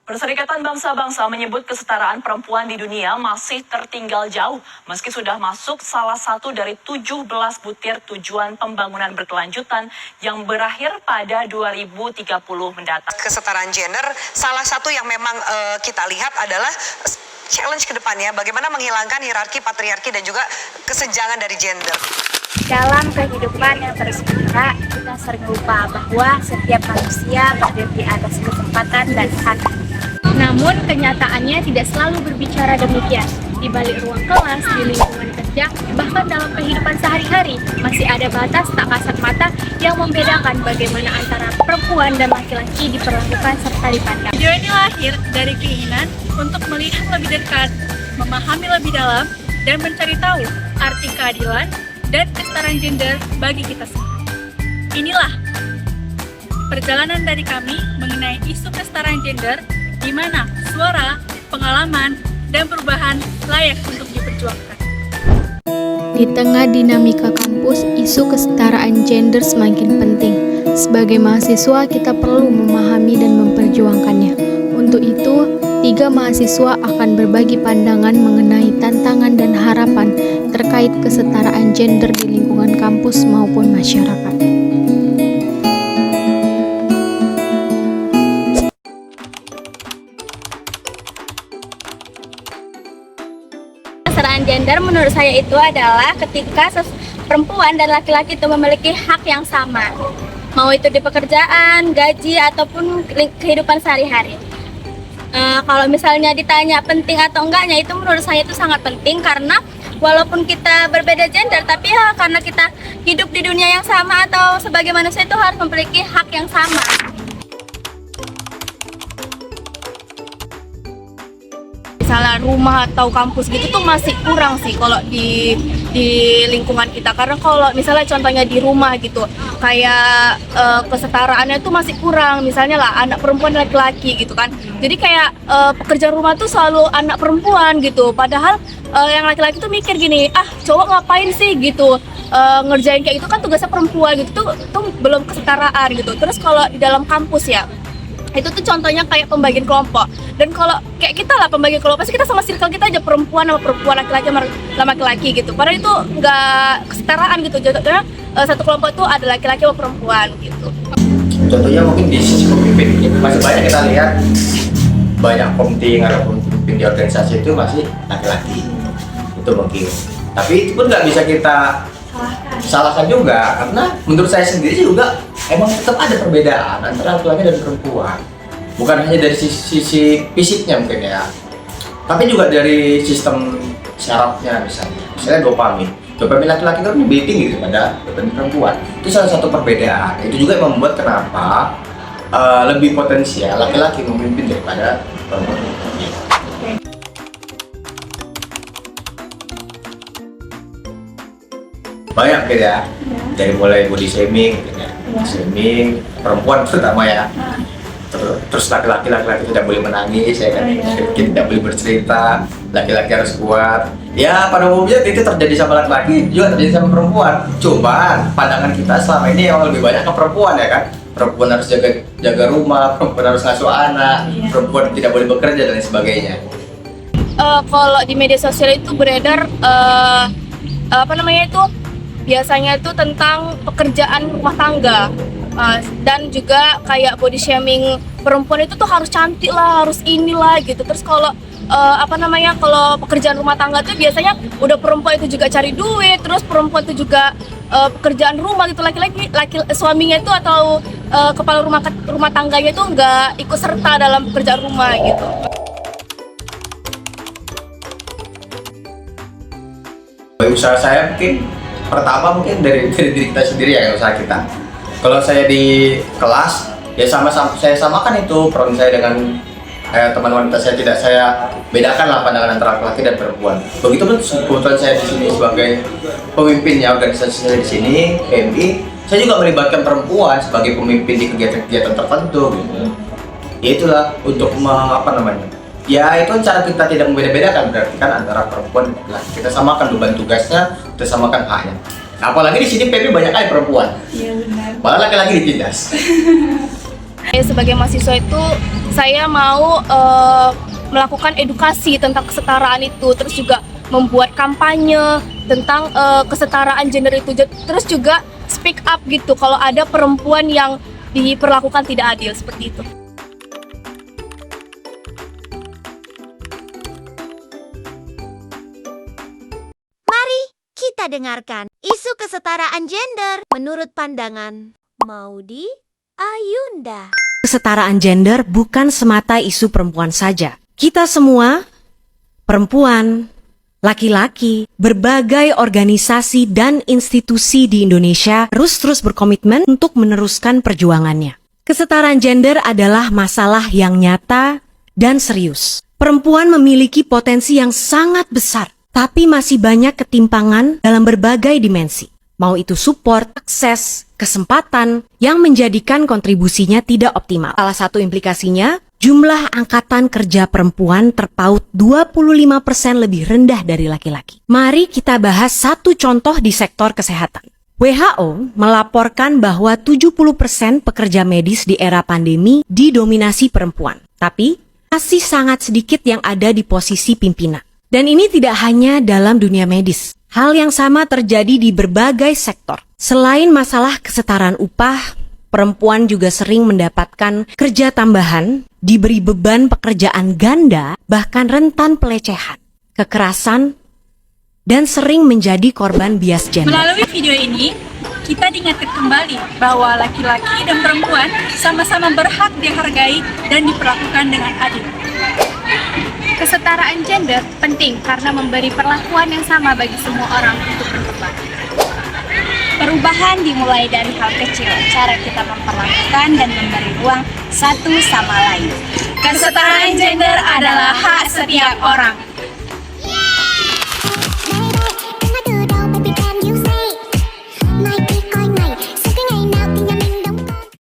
Perserikatan Bangsa-Bangsa menyebut kesetaraan perempuan di dunia masih tertinggal jauh, meski sudah masuk salah satu dari 17 butir tujuan pembangunan berkelanjutan yang berakhir pada 2030 mendatang. Kesetaraan gender, salah satu yang memang kita lihat adalah challenge ke depannya, bagaimana menghilangkan hierarki, patriarki, dan juga kesenjangan dari gender. Dalam kehidupan yang terus bergerak, kita sering lupa bahwa setiap manusia memiliki atas kesempatan dan hak. Namun kenyataannya tidak selalu berbicara demikian. Di balik ruang kelas, di lingkungan kerja, bahkan dalam kehidupan sehari-hari, masih ada batas tak kasat mata yang membedakan bagaimana antara perempuan dan laki-laki diperlakukan serta dipandang. Video ini lahir dari keinginan untuk melihat lebih dekat, memahami lebih dalam, dan mencari tahu arti keadilan dan kesetaraan gender bagi kita semua. Inilah perjalanan dari kami mengenai isu kesetaraan gender, di mana suara, pengalaman, dan perubahan layak untuk diperjuangkan. Di tengah dinamika kampus, isu kesetaraan gender semakin penting. Sebagai mahasiswa, kita perlu memahami dan memperjuangkannya. Untuk itu, 3 mahasiswa akan berbagi pandangan mengenai tantangan dan harapan terkait kesetaraan gender di lingkungan kampus maupun masyarakat. Kesetaraan gender menurut saya itu adalah ketika perempuan dan laki-laki itu memiliki hak yang sama, mau itu di pekerjaan, gaji, ataupun kehidupan sehari-hari. Kalau misalnya ditanya penting atau enggaknya, itu menurut saya itu sangat penting, karena walaupun kita berbeda gender, tapi ya karena kita hidup di dunia yang sama atau sebagai manusia itu harus memiliki hak yang sama. Misalnya rumah atau kampus gitu tuh masih kurang sih kalau di lingkungan kita, karena kalau misalnya contohnya di rumah gitu kayak kesetaraannya tuh masih kurang, misalnya lah anak perempuan laki-laki gitu kan, jadi kayak pekerjaan rumah tuh selalu anak perempuan gitu, padahal yang laki-laki tuh mikir gini, cowok ngapain sih gitu, ngerjain kayak gitu kan tugasnya perempuan gitu, tuh belum kesetaraan gitu. Terus kalau di dalam kampus ya, itu tuh contohnya kayak pembagian kelompok, dan kalau kayak kita lah pembagian kelompok pasti kita sama circle kita aja perempuan sama perempuan, laki-laki sama laki-laki gitu, padahal itu nggak kesetaraan gitu, karena satu kelompok itu ada laki-laki sama perempuan gitu. Contohnya mungkin di sisi pemimpin, masih banyak kita lihat banyak pemimpin atau pemimpin di organisasi itu masih laki-laki, itu mungkin, tapi itu pun nggak bisa kita salahkan juga, karena menurut saya sendiri juga emang tetap ada perbedaan antara laki-laki dan perempuan, bukan hanya dari sisi fisiknya mungkin ya, tapi juga dari sistem syarafnya. Misalnya dopamin laki-laki kan lebih tinggi daripada dopamin perempuan, itu salah satu perbedaan. Itu juga yang membuat kenapa lebih potensial laki-laki memimpin daripada perempuan. Banyak gitu ya, dari mulai body shaming gitu ya, shaming perempuan terutama ya, terus laki-laki tidak boleh menangis ya kan, tidak boleh bercerita, laki-laki harus kuat ya. Pada umumnya itu terjadi sama laki-laki juga terjadi sama perempuan, cuman pandangan kita selama ini yang lebih banyak ke perempuan ya kan, perempuan harus jaga rumah, perempuan harus ngasuh anak, perempuan tidak boleh bekerja dan lain sebagainya. Kalau di media sosial itu beredar biasanya itu tentang pekerjaan rumah tangga, dan juga kayak body shaming perempuan itu tuh harus cantik lah, harus inilah gitu. Terus kalau kalau pekerjaan rumah tangga tuh biasanya udah perempuan itu juga cari duit, terus perempuan itu juga pekerjaan rumah gitu, laki-laki suaminya itu atau kepala rumah tangganya itu nggak ikut serta dalam pekerjaan rumah gitu. Usaha saya pertama mungkin dari diri kita sendiri ya, usaha kita. Kalau saya di kelas ya saya samakan itu peran saya dengan teman wanita saya, tidak saya bedakan lah pandangan antara laki-laki dan perempuan. Begitupun kebetulan saya di sini sebagai pemimpinnya organisasi saya di sini PMI, saya juga melibatkan perempuan sebagai pemimpin di kegiatan-kegiatan tertentu gitu. Ya itulah untuk ya itu cara kita tidak membeda-bedakan, berarti kan antara perempuan dan laki-laki kita samakan beban tugasnya, kita samakan haknya. Apalagi di sini PMI banyak aja perempuan, malah laki-laki ditindas. Sebagai mahasiswa itu saya mau melakukan edukasi tentang kesetaraan itu, terus juga membuat kampanye tentang kesetaraan gender itu, terus juga speak up gitu kalau ada perempuan yang diperlakukan tidak adil seperti itu. Mari kita dengarkan isu kesetaraan gender menurut pandangan Maudy Ayunda. Kesetaraan gender bukan semata isu perempuan saja. Kita semua, perempuan, laki-laki, berbagai organisasi dan institusi di Indonesia terus berkomitmen untuk meneruskan perjuangannya. Kesetaraan gender adalah masalah yang nyata dan serius. Perempuan memiliki potensi yang sangat besar, tapi masih banyak ketimpangan dalam berbagai dimensi. Mau itu support, akses, kesempatan yang menjadikan kontribusinya tidak optimal. Salah satu implikasinya, jumlah angkatan kerja perempuan terpaut 25% lebih rendah dari laki-laki. Mari kita bahas satu contoh di sektor kesehatan. WHO melaporkan bahwa 70% pekerja medis di era pandemi didominasi perempuan. Tapi, masih sangat sedikit yang ada di posisi pimpinan. Dan ini tidak hanya dalam dunia medis. Hal yang sama terjadi di berbagai sektor. Selain masalah kesetaraan upah, perempuan juga sering mendapatkan kerja tambahan, diberi beban pekerjaan ganda, bahkan rentan pelecehan, kekerasan, dan sering menjadi korban bias gender. Melalui video ini, kita diingatkan kembali bahwa laki-laki dan perempuan sama-sama berhak dihargai dan diperlakukan dengan adil. Kesetaraan gender penting karena memberi perlakuan yang sama bagi semua orang untuk berkembang. Perubahan dimulai dari hal kecil, cara kita memperlakukan dan memberi ruang satu sama lain. Kesetaraan gender adalah hak setiap orang.